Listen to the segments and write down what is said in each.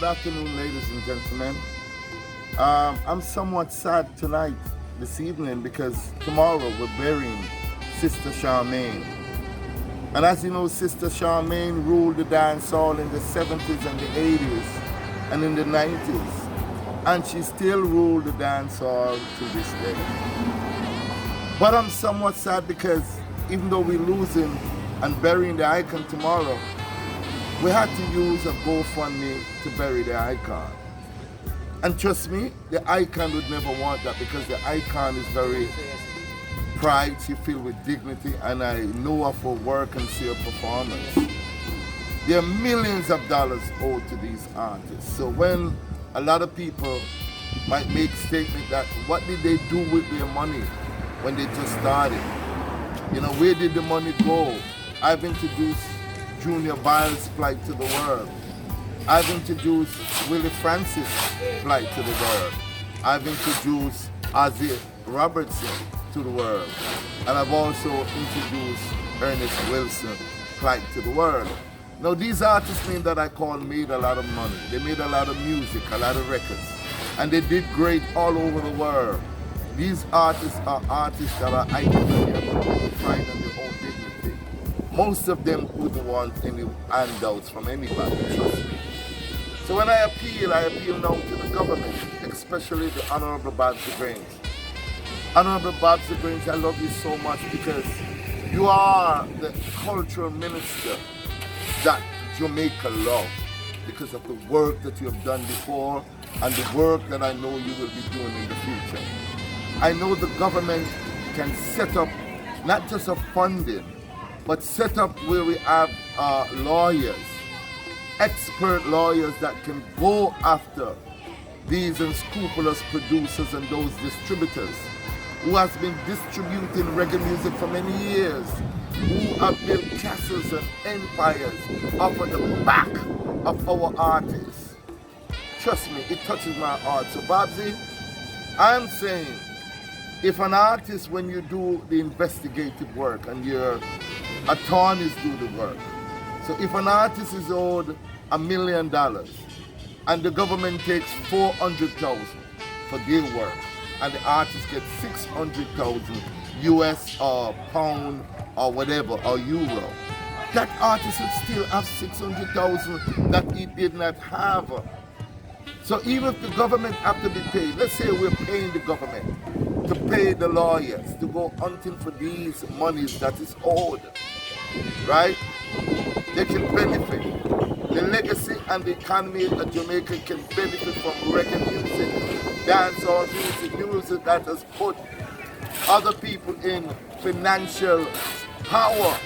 Good afternoon, ladies and gentlemen. I'm somewhat sad tonight, this evening, because tomorrow we're burying Sister Charmaine. And as you know, Sister Charmaine ruled the dancehall in the 70s and the 80s and in the 90s. And she still ruled the dancehall to this day. But I'm somewhat sad because even though we're losing and burying the icon tomorrow, we had to use a Gofundme to bury the icon. And trust me, the icon would never want that because the icon is very pride, she filled with dignity, and I know of her work and see her performance. There are millions of dollars owed to these artists. So when a lot of people might make statement that what did they do with their money when they just started? You know, where did the money go? I've introduced Junior Biles' Flight to the World. I've introduced Willie Francis' Flight to the World. I've introduced Ozzy Robertson to the world. And I've also introduced Ernest Wilson, Flight to the World. Now these artists mean that I call made a lot of money. They made a lot of music, a lot of records. And they did great all over the world. These artists are artists that are icons and pride and their own dignity. Most of them wouldn't want any handouts from anybody, trust me. So when I appeal now to the government, especially the Honorable Babsy Grange. Honorable Babsy Grange, I love you so much because you are the cultural minister that Jamaica loves because of the work that you have done before and the work that I know you will be doing in the future. I know the government can set up not just a funding, but set up where we have lawyers, expert lawyers that can go after these unscrupulous producers and those distributors who has been distributing reggae music for many years, who have built castles and empires off of the back of our artists. Trust me, it touches my heart. So Babsy, I'm saying, if an artist, when you do the investigative work and your attorneys do the work, so if an artist is owed $1 million and the government takes 400,000 for their work and the artist gets 600,000 US or pound or whatever or euro, that artist would still have 600,000 that he did not have. So even if the government have to be paid, let's say we're paying the government to pay the lawyers to go hunting for these monies that is owed, right? They can benefit. The legacy and the economy of Jamaica can benefit from reggae music, dancehall music that has put other people in financial power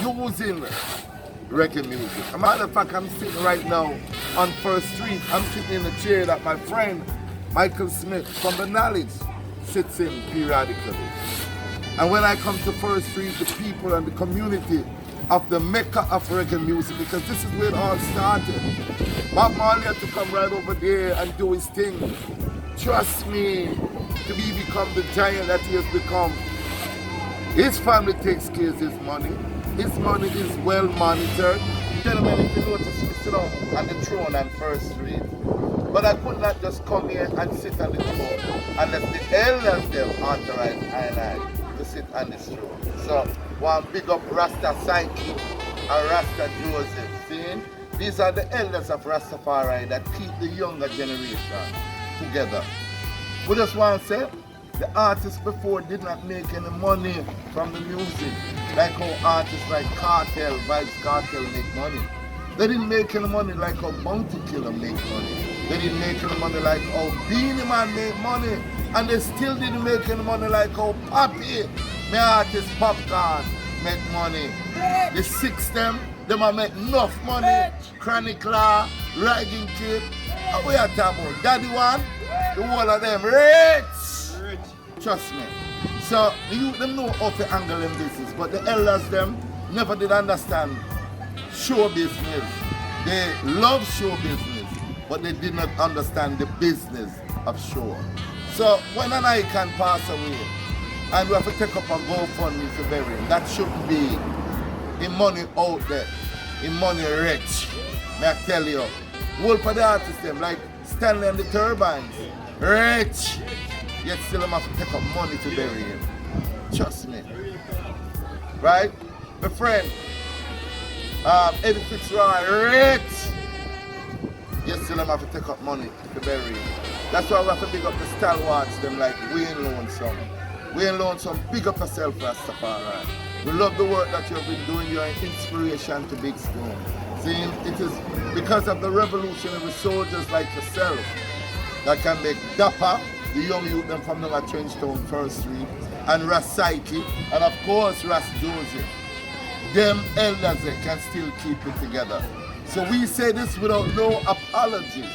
using reggae music. As a matter of fact, I'm sitting right now on First Street. I'm sitting in a chair that my friend Michael Smith from The Knowledge sits in periodically. And when I come to First Street, the people and the community of the Mecca of reggae music, because this is where it all started. Bob Marley had to come right over there and do his thing. Trust me, to become the giant that he has become. His family takes care of his money. His money is well monitored. Gentlemen, if you notice, we sit on the throne on First Street. But I could not just come here and sit on the throne unless the elders them authorize I to sit on this throne. So, one big up Rasta Psyche and Rasta Joseph. See? These are the elders of Rastafari that keep the younger generation together. We just want to say, the artists before did not make any money from the music, like how artists like Cartel, Vice Cartel make money. They didn't make any money like how Bounty Killer make money. They didn't make any money like how Beanie Man make money. And they still didn't make any money like how Papi, my artist Popcorn, make money. The six them might make enough money. Chronic Law, Riding Kid. How we are talking about? Daddy One, the whole of them rich. Trust me. So the youth them know how to handle them business, but the elders them never did understand show business. They love show business, but they did not understand the business of show. So when an icon pass away, and we have to take up a GoFundMe to bury him, that shouldn't be the money out there, the money rich. May I tell you, Whole for the artists them, like Stanley and the Turbines. Rich! Yet still I'm have to take up money to bury him. Trust me. Right? My friend, Eddie Fitzroy, rich! Yet still I'm have to take up money to bury him. That's why we have to big up the stalwarts, them like Wayne Lonesome. Wayne Lonesome, big up yourself, Rastafari. We love the work that you've been doing. You're an inspiration to Big Stone. See, it is because of the revolutionary soldiers like yourself that can make Dapper, the young youth them from the Trenchtown First Street, and Ras Psyche, and of course Ras Joseph. Them elders they can still keep it together. So we say this without no apology.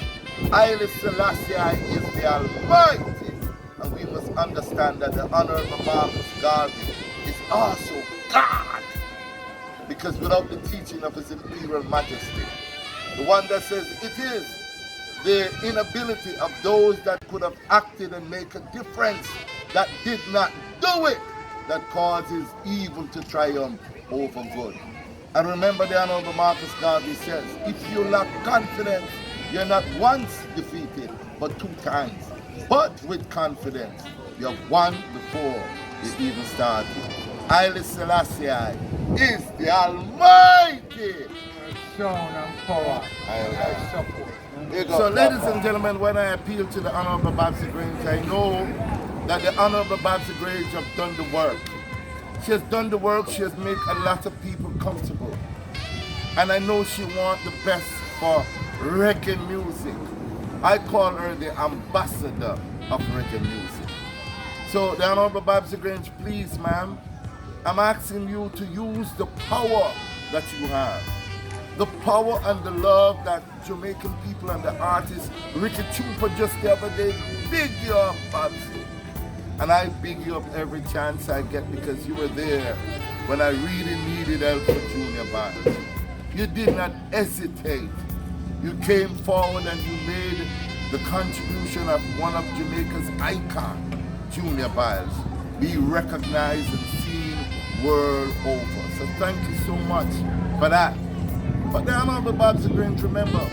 Haile Selassie is the Almighty. And we must understand that the Honorable Marcus Garvey is also God. Because without the teaching of His Imperial Majesty, the one that says it is the inability of those that could have acted and make a difference that did not do it that causes evil to triumph over good. And remember the Honorable Marcus Garvey says, if you lack confidence, you're not once defeated, but 2 times. But with confidence, you have won before you even started. Haile Selassie is the Almighty. So ladies and gentlemen, when I appeal to the Honorable Babsy Grange, I know that the Honorable Babsy Grange have done the work. She has done the work, she has made a lot of people comfortable. And I know she wants the best for reggae music. I call her the ambassador of reggae music. So the Honorable Babsy Grange, please ma'am, I'm asking you to use the power that you have. The power and the love that Jamaican people and the artists, Ricky Trooper just the other day, big you up, Babsy. And I big you up every chance I get because you were there when I really needed help for Junior Biles. You did not hesitate. You came forward and you made the contribution of one of Jamaica's icons, Junior Biles, be recognized and seen world over. So thank you so much for that. But the Honorable Babsy Grange, remember,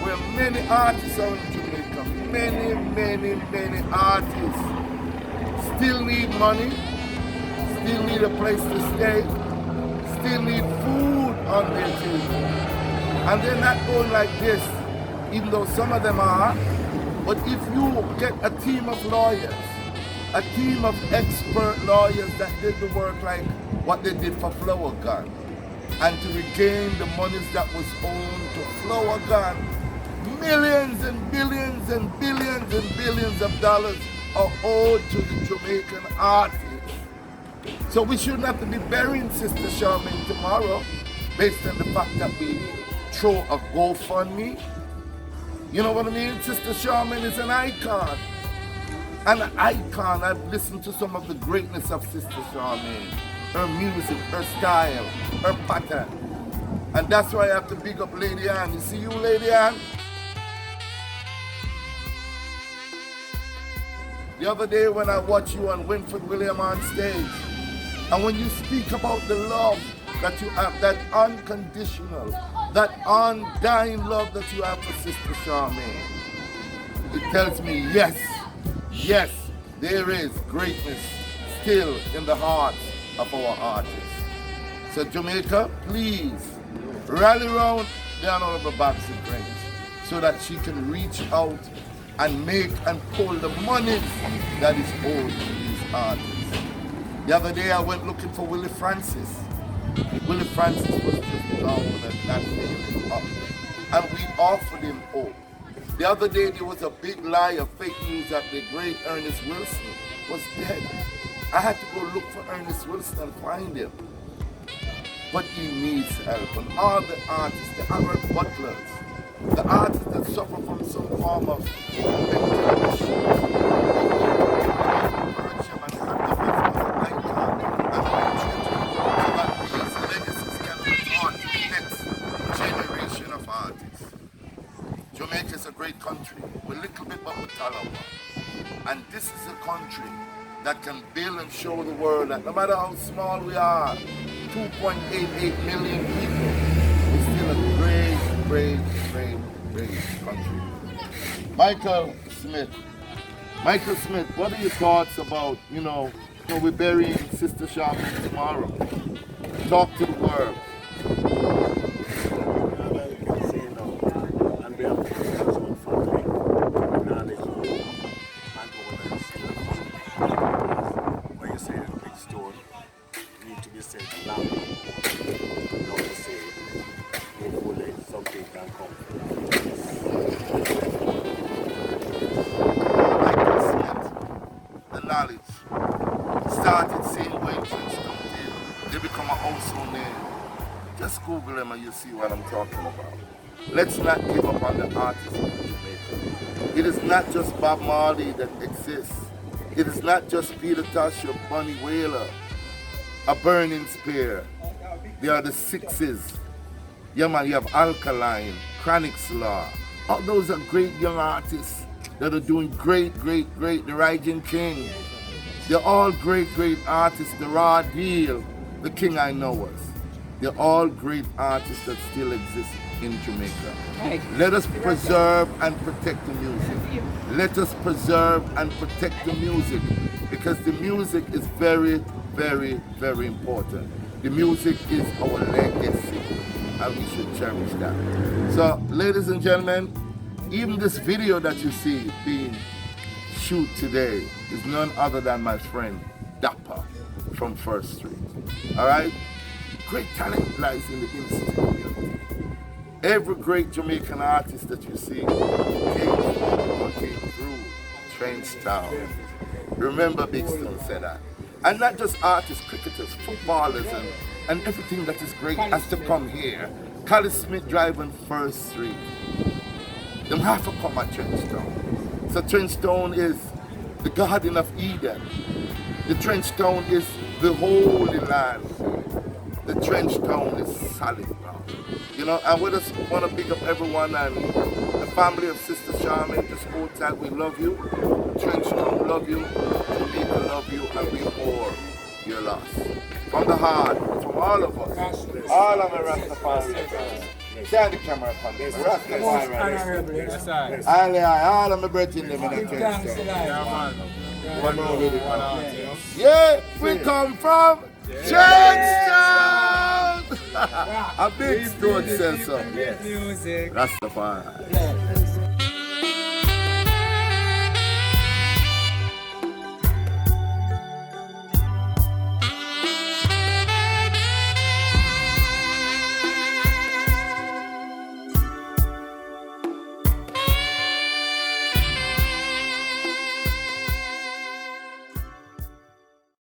we're many artists out in Jamaica, many artists still need money, still need a place to stay, still need food on their table. And they're not going like this, even though some of them are. But if you get a team of lawyers, a team of expert lawyers that did the work like what they did for Flower Gun, and to regain the monies that was owed to Flower Gun, millions and billions and billions and billions of dollars are owed to the Jamaican artists. So we shouldn't have to be burying Sister Charmaine tomorrow based on the fact that we throw a Gofundme. You know what I mean? Sister Charmaine is an icon. An icon. I've listened to some of the greatness of Sister Charmaine. Her music, her style, her pattern. And that's why I have to big up Lady Anne. You see you, Lady Anne? The other day when I watched you and Winfred William on stage, and when you speak about the love that you have, that unconditional, that undying love that you have for Sister Charmaine, it tells me, yes, there is greatness still in the hearts of our artists. So Jamaica, please rally around the Honorable Babsy Grange so that she can reach out and make and pull the money that is owed to these artists. The other day I went looking for Willie Francis. Willie Francis was just down and not feeling up. And we offered him hope. The other day there was a big lie of fake news that the great Ernest Wilson was dead. I had to go look for Ernest Wilson and find him. But he needs help. And all the artists, the Aaron Butlers, the artists that suffer from some form of mental issues, urge them and have them as an icon and a so that these legacies can be taught to the next generation of artists. Jamaica is a great country. We're a little bit but we're Talawa. And this is a country that can build and show the world that no matter how small we are, 2.88 million people, we're still a great raised country. Michael Smith. Michael Smith, what are your thoughts about, we're burying Sister Charmaine tomorrow? Talk to the world. When you say a big stone, you need to be said loud. Not to say, hopefully something can come. Michael Smith, the knowledge, started saying when Trenchtown did. They become a household name. Just Google them and you see what I'm talking about. Let's not give up on the artists of Jamaica. It is not just Bob Marley that exists. It is not just Peter Tosh or Bunny Wailer, a Burning Spear. They are the Sixes. Yeah, man, you have Alkaline, Chronic Slaw. All those are great young artists that are doing great. The Rising King. They're all great artists. The Raw Deal, the King I Know Us. They're all great artists that still exist in Jamaica. Let us preserve and protect the music. Let us preserve and protect the music, because the music is very important. The music is our legacy and we should cherish that. So, ladies and gentlemen, even this video that you see being shoot today is none other than my friend Dapper from First Street. Alright? Great talent lies in the inner community. Every great Jamaican artist that you see came through Trenchtown. Remember Big Stone said that. And not just artists, cricketers, footballers, and everything that is great has to come here. Collie Smith Drive on First Street. Them have to come at Trenchtown. So Trenchtown is the Garden of Eden. The Trenchtown is the Holy Land. The Trenchtown is solid ground. And we just want to big up everyone and the family of Sister Charmaine. Just hold tight, we love you. Trenchtown love you. Jamaica love you, and we all your loss. From the heart, from all of us. All of the Rastafari. Share the camera upon this. Rastafari. All of my brethren them in the Trenchtown. Yeah, we come from Trenchtown! A big stone says so. Rastafari.